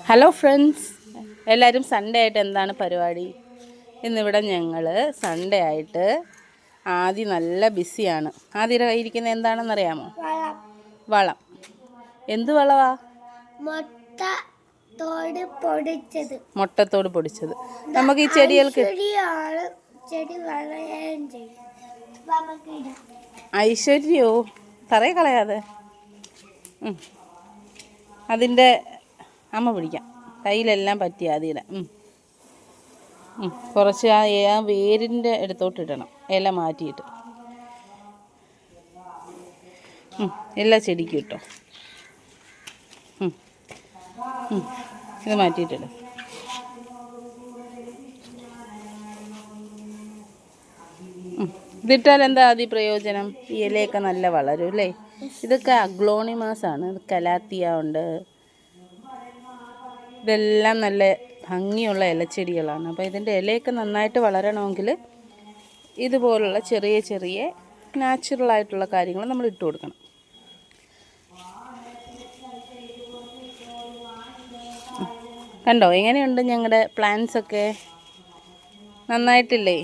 Hello friends, എല്ലാവരും Sunday ആയിട്ട് എന്താണ് പരിപാടി? ഇന്നിവിടെ ഞങ്ങൾ സൺഡേ ആയിട്ട് ആദ്യം നല്ല ബിസിയാണ്. ആദ്യം ഇരിക്കുന്നത് എന്താണെന്നറിയാമോ? വളം. എന്ത് വളവാ? മുട്ടത്തോട് പൊടിച്ചത്. നമുക്ക് ഈ ചെടികൾക്ക് ഐശ്വര്യോ തറയെ കളയാതെ അതിൻ്റെ അമ്മ പിടിക്കാം. കയ്യിലെല്ലാം പറ്റി ആദ്യം കുറച്ച് ആ വേരിൻ്റെ അടുത്തോട്ടിടണം, ഇല മാറ്റിയിട്ട്. എല്ലാ ചെടിക്കും ഇട്ടോ. ഇത് മാറ്റിയിട്ടിടും. ഇതിട്ടാൽ എന്താ ആദ്യ പ്രയോജനം? ഈ ഇലയൊക്കെ നല്ല വളരും അല്ലേ? ഇതൊക്കെ അഗ്ലോണിമാസാണ്. കലാത്തിയ ഉണ്ട്. ഇതെല്ലാം നല്ല ഭംഗിയുള്ള ഇലച്ചെടികളാണ്. അപ്പോൾ ഇതിൻ്റെ ഇലയൊക്കെ നന്നായിട്ട് വളരണമെങ്കിൽ ഇതുപോലുള്ള ചെറിയ ചെറിയ നാച്ചുറലായിട്ടുള്ള കാര്യങ്ങൾ നമ്മൾ ഇട്ട് കൊടുക്കണം. കണ്ടോ എങ്ങനെയുണ്ട് ഞങ്ങളുടെ പ്ലാന്റ്സൊക്കെ? നന്നായിട്ടില്ലേ?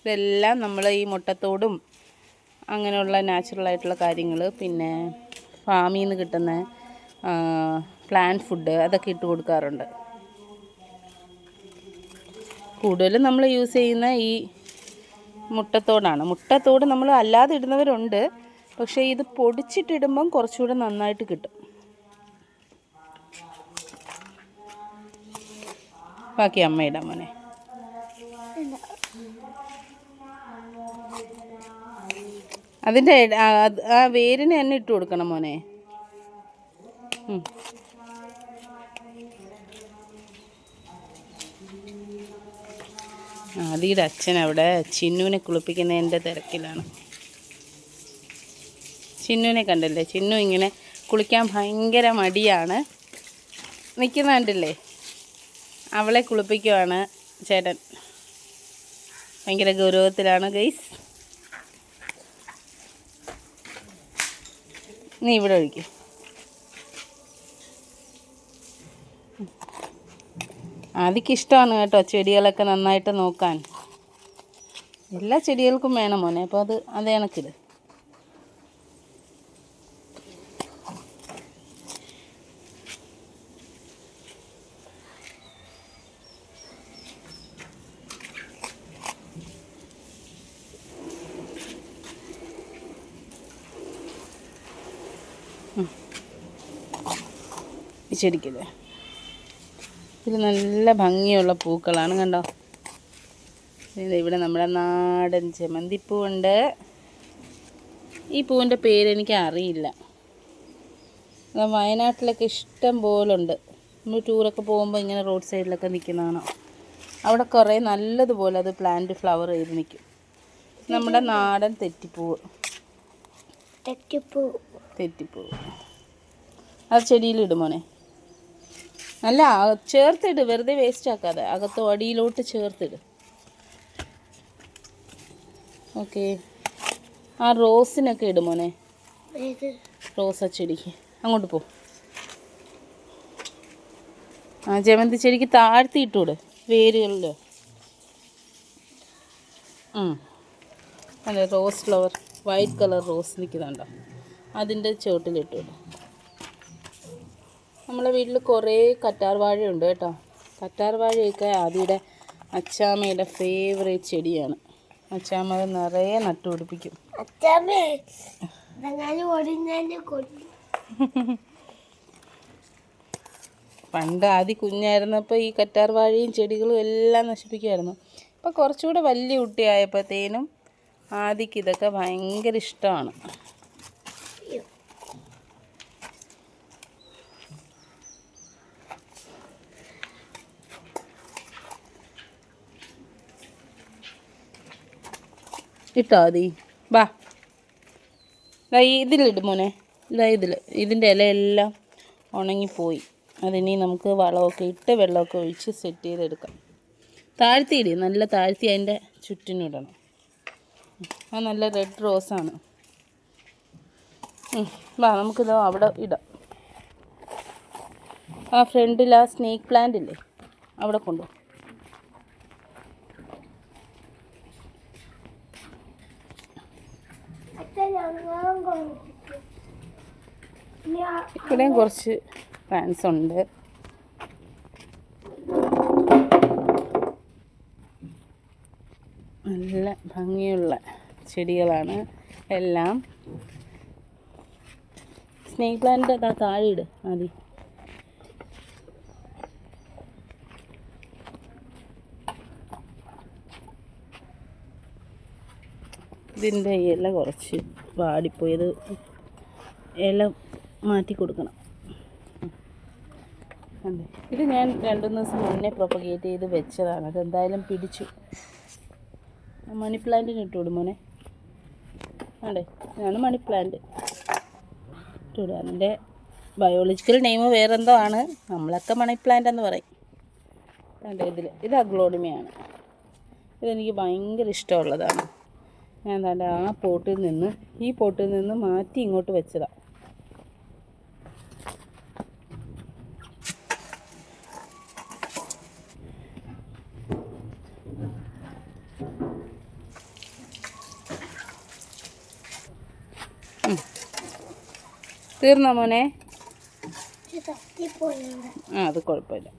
ഇതെല്ലാം നമ്മൾ ഈ മുട്ടത്തോടും അങ്ങനെയുള്ള നാച്ചുറലായിട്ടുള്ള കാര്യങ്ങൾ, പിന്നെ ഫാമിൽ നിന്ന് കിട്ടുന്ന പ്ലാന്റ് ഫുഡ്, അതൊക്കെ ഇട്ട് കൊടുക്കാറുണ്ട്. കൂടുതലും നമ്മൾ യൂസ് ചെയ്യുന്ന ഈ മുട്ടത്തോടാണ്. മുട്ടത്തോട് നമ്മൾ അല്ലാതെ ഇടുന്നവരുണ്ട്, പക്ഷേ ഇത് പൊടിച്ചിട്ടിടുമ്പം കുറച്ചുകൂടെ നന്നായിട്ട് കിട്ടും. ബാക്കി അമ്മ ഇടാം മോനെ. അതിൻ്റെ ആ വേരിന് തന്നെ ഇട്ട് കൊടുക്കണം മോനെ. ആദിയുടെ അച്ഛൻ അവിടെ ചിന്നുവിനെ കുളിപ്പിക്കുന്നതിൻ്റെ തിരക്കിലാണ്. ചിന്നുവിനെ കണ്ടില്ലേ? ചിന്നു ഇങ്ങനെ കുളിക്കാൻ ഭയങ്കര മടിയാണ്. നിൽക്കുന്ന കണ്ടില്ലേ? അവളെ കുളിപ്പിക്കുവാണ് ചേട്ടൻ. ഭയങ്കര ഗൗരവത്തിലാണ് ഗൈസ്. നീ ഇവിടെ ഒഴിക്കും. ആദിക്കിഷ്ടമാണ് കേട്ടോ ചെടികളൊക്കെ നന്നായിട്ട് നോക്കാൻ. എല്ലാ ചെടികൾക്കും വേണം മോനെ. അപ്പോൾ അത് കണക്കിത്. ഈ ചെടിക്കില്ലേ, ഇത് നല്ല ഭംഗിയുള്ള പൂക്കളാണ് കണ്ടോ. ഇവിടെ നമ്മുടെ നാടൻ ചെമന്തിപ്പൂവുണ്ട്. ഈ പൂവിൻ്റെ പേരെനിക്ക് അറിയില്ല. വയനാട്ടിലൊക്കെ ഇഷ്ടം പോലുണ്ട്. നമ്മൾ ടൂറൊക്കെ പോകുമ്പോൾ ഇങ്ങനെ റോഡ് സൈഡിലൊക്കെ നിൽക്കുന്നതാണ്. അവിടെ കുറേ നല്ലതുപോലെ അത് പ്ലാന്റ് ഫ്ലവർ ചെയ്ത് നിൽക്കും. നമ്മുടെ നാടൻ തെറ്റിപ്പൂവ്. അത് ചെടിയിലിടും മോനെ. നല്ല ചേർത്തിട്, വെറുതെ വേസ്റ്റ് ആക്കാതെ. അകത്തോ അടിയിലോട്ട് ചേർത്തിട്. ഓക്കെ. ആ റോസിനൊക്കെ ഇടും മോനെ. റോസ ചെടിക്ക് അങ്ങോട്ട് പോ. ആ ജമന്തി ചെടിക്ക് താഴ്ത്തി ഇട്ടൂടെ വേരുകളിൽ. അതെ, rose flower, white colour rose നിൽക്കുന്നുണ്ടോ? അതിൻ്റെ ചുവട്ടിലിട്ടൂടെ. നമ്മളെ വീട്ടിൽ കുറേ കറ്റാർ വാഴയുണ്ട് കേട്ടോ. കറ്റാർ വാഴയൊക്കെ ആദിയുടെ അച്ചാമ്മയുടെ ഫേവറേറ്റ് ചെടിയാണ്. അച്ചാമ്മ നിറയെ നട്ടുപിടിപ്പിക്കും. പണ്ട് ആദി കുഞ്ഞായിരുന്നപ്പോൾ ഈ കറ്റാർ വാഴയും ചെടികളും എല്ലാം നശിപ്പിക്കുമായിരുന്നു. അപ്പോൾ കുറച്ചുകൂടെ വലിയ കുട്ടിയായപ്പോഴത്തേനും ആദിക്ക് ഇതൊക്കെ ഭയങ്കര ഇഷ്ടമാണ്. ഇട്ടോ ആദി? ബാ, ഇതിലിടും മോനെ. ഇതിൻ്റെ ഇലയെല്ലാം ഉണങ്ങിപ്പോയി. അതിനി നമുക്ക് വളമൊക്കെ ഇട്ട് വെള്ളമൊക്കെ ഒഴിച്ച് സെറ്റ് ചെയ്തെടുക്കാം. താഴ്ത്തിയിടി, നല്ല താഴ്ത്തി അതിൻ്റെ ചുറ്റിനിടണം. അത് നല്ല റെഡ് റോസാണ്. വാ, നമുക്കിത് അവിടെ ഇടാം. ആ ഫ്രണ്ടിൽ ആ സ്നേക്ക് പ്ലാന്റ് ഇല്ലേ, അവിടെ കൊണ്ടു. ഇവിടെയും കുറച്ച് പ്ലാന്റ്സ് ഉണ്ട്. നല്ല ഭംഗിയുള്ള ചെടികളാണ് എല്ലാം. സ്നേക്ക് പ്ലാന്റ് അതാ താഴെ ഇട് ആദ്യം. ഇതിൻ്റെ ഇല കുറച്ച് വാടിപ്പോയത്, ഇല മാറ്റി കൊടുക്കണം. അതെ, ഇത് ഞാൻ 2-3 ദിവസം മുന്നേ പ്രൊപ്പഗേറ്റ് ചെയ്ത് വെച്ചതാണ്. അതെന്തായാലും പിടിച്ചു. മണി പ്ലാന്റിന് ഇട്ടുവിടും മോനെ. അതെ, ഇതാണ് മണി പ്ലാന്റ് ഇട്ടുവിടുക. അതിൻ്റെ ബയോളജിക്കൽ നെയിം വേറെന്തോ ആണ്, നമ്മളൊക്കെ മണി പ്ലാന്റ് എന്ന് പറയും. അതെ, ഇത് അഗ്ലോണിമയാണ്. ഇതെനിക്ക് ഭയങ്കര ഇഷ്ടമുള്ളതാണ്. ഞാൻ എന്താ ആ ഈ പോട്ടിൽ നിന്ന് മാറ്റി ഇങ്ങോട്ട് വെച്ചതാണ്. തീർന്നോ മോനെ? അത് കുഴപ്പമില്ല.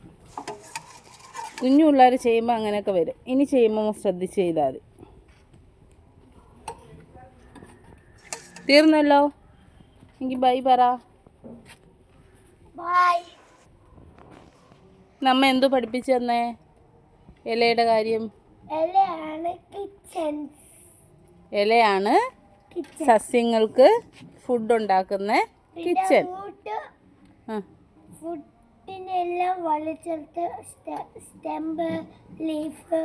കുഞ്ഞു പിള്ളേർ ചെയ്യുമ്പോൾ അങ്ങനെയൊക്കെ വരും. ഇനി ചെയ്യുമ്പോൾ ശ്രദ്ധിച്ച് ചെയ്താൽ മതി. തീർന്നല്ലോ, എനിക്ക് ബൈ പറ. നമ്മ എന്തോ പഠിപ്പിച്ചു തന്നേ? ഇലയുടെ കാര്യം. ഇലയാണ് സസ്യങ്ങൾക്ക് ഫുഡ് ഉണ്ടാക്കുന്ന കിച്ചൺ. ഫുഡിനെല്ലാം വലിച്ചെടുത്ത് സ്റ്റെമ്പ്, ലീഫ്,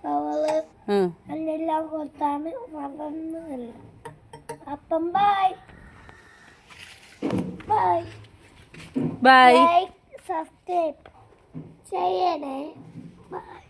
ഫ്ലവർ എല്ലാം കൊടുത്താണ് വളർന്നത്. അപ്പം ബൈ ബൈ ബൈ. സബ്സ്ക്രൈബ് ചെയ്യണേ. ബൈ.